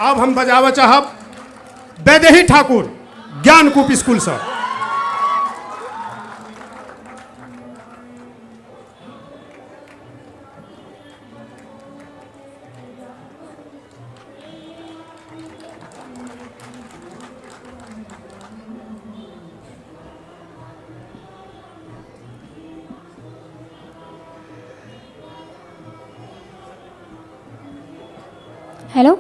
अब हम बजावे चाहब वैदेही ठाकुर ज्ञानकूप स्कूल से। हेलो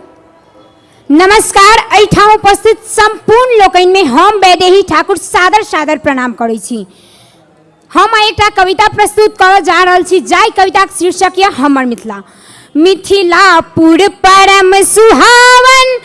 नमस्कार। एठाम उपस्थित संपूर्ण लोकनि में हम वैदेही ठाकुर सादर सादर प्रणाम करै छी। हम एक कविता प्रस्तुत कर जा रहल छी जाय कविता के शीर्षक यऽ हमर मिथिला। मिथिलापुर परम सुहावन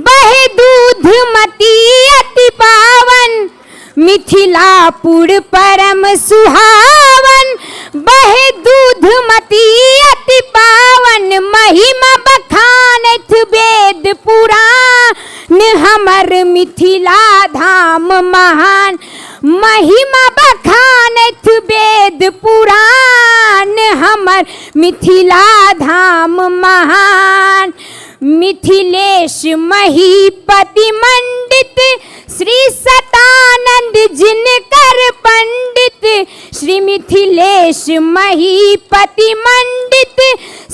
बहे दूध मती अति पावन। मिथिलापुर परम सुहावन बहे दूध मती अति पावन। महिमा बखानत वेद पुराण हमर मिथिला धाम महान। महिमा बखानत वेद पुराण हमर मिथिला धाम महान। मिथिलेश महीपति मंडित श्री सतानंद जिनकर पंडित। श्री मिथिलेश महीपति मंडित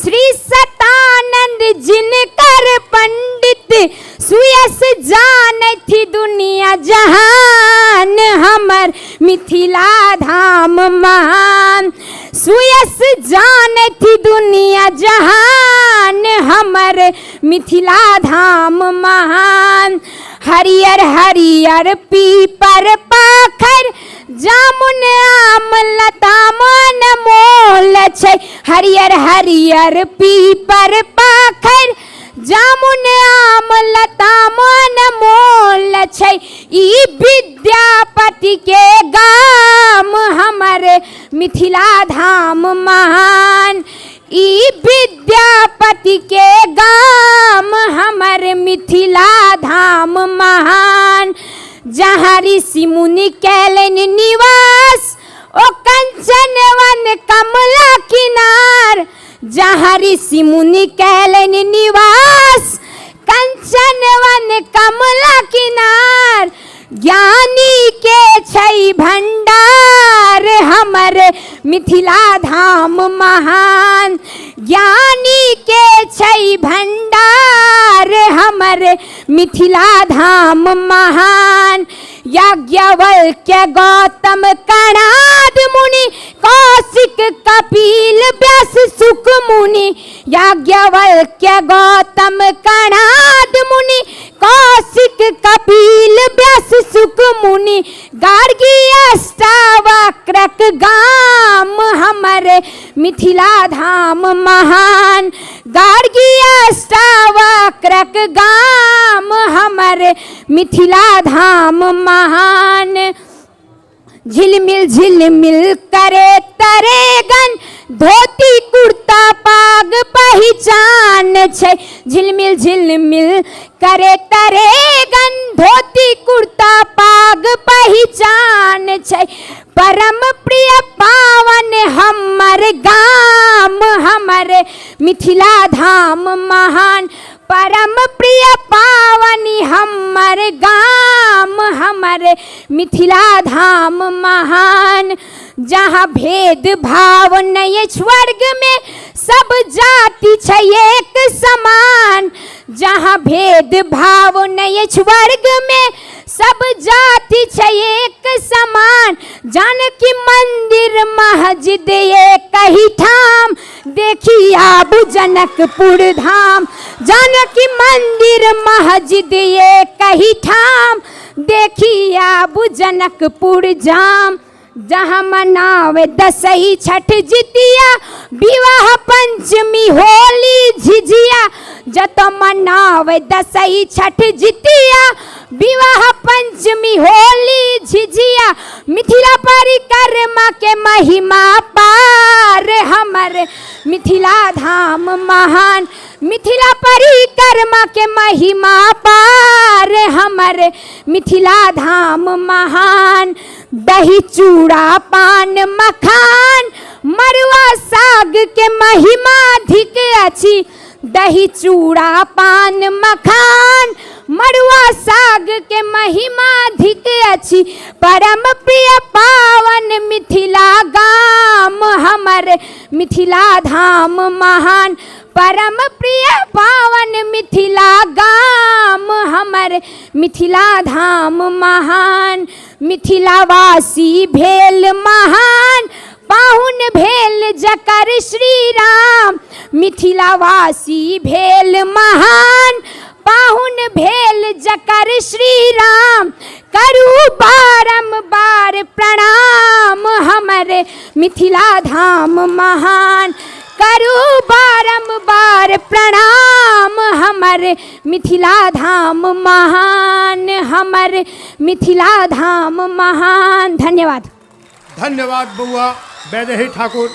श्री सतानंद जिनकर पंडित। सुयस जानत दुनिया जहान हमर मिथिला धाम महान। सुयस जानत दुनिया जहान हमर मिथिला धाम महान। हरियर हरियर पीपर पाखर जामुन आम लताम मोल छै। हरियर हरियर पीपर पाखर जामुन आम लताम मोल छै। ई विद्यापति के गाम हमर मिथिला धाम महान। ई विद्यापति के गाम हमर मिथिला धाम महान। जहाँ ऋषि मुनि कैलन निवास ओ कंचन वन कमला किनार। जहाँ ऋषि मुनि कैलन निवास कंचन वन कमला किनार। ज्ञानी के छै भंडार हमर मिथिला धाम महान। ज्ञानी के छै भंडार हमर मिथिला धाम महान। याज्ञवल्क्य गौतम कणाद मुनि कौशिक कपिल व्यास सुक मुनि। याज्ञवल्क्य गौतम कणाद मुनि कौशिक कपिल व्यास सुक मुनि। गार्गी अष्टावक्रक गाम हमर मिथिला धाम महान। गार्गी अष्टावक्रक गाम हमर मिथिला धाम महान। झिलमिल झिलमिल करे तरेगन धोती कुर्ता पाग पहचान छै। झिलमिल झिलमिल करे तरेगन धोती कुर्ता पाग पहचान छै। परम प्रिय पावन हमर गाम हमर मिथिला धाम महान। परम प्रिय पावनी हमर गाम हमर मिथिला धाम महान। जहाँ भेद भाव नहीं स्वर्ग में सब जाति छै एक समान। जहाँ भेद भाव नहीं स्वर्ग में सब जाति छै एक समान। जानकी मंदिर मस्जिद एक ही ठाम देखी आबू जनकपुर धाम। जानकी मंदिर मस्जिद एक ही ठाम देखी आबू जनकपुर धाम। जहाँ मनावे दशई छठ जितिया विवाह पंचमी होली झिझिया। जत मनावे दशई छठ जितिया विवाह पंचमी होली झिझिया। मिथिला परिक्रमा के महिमा पार हमर मिथिला धाम महान। मिथिला परिक्रमा के महिमा पार हमर मिथिला धाम महान। दही चूड़ा पान मखान मरुआ साग के महिमा अधिक अछि। दही चूड़ा पान मखान मड़ुआ साग के महिमा अधिक अछि परम प्रिय पावन मिथिला गाम हमर मिथिला धाम महान परम प्रिय पावन मिथिला गाम हमर मिथिला धाम महान मिथिलावासी भेल महान पाहुन भेल जकर श्री राम मिथिलावासी भेल महान पाहुन भेल जकर श्री राम करू बारंबार प्रणाम हमर मिथिला धाम महान करू बारंबार प्रणाम हमर मिथिला धाम महान हमर मिथिला धाम महान। धन्यवाद। धन्यवाद बउआ वैदेही ठाकुर।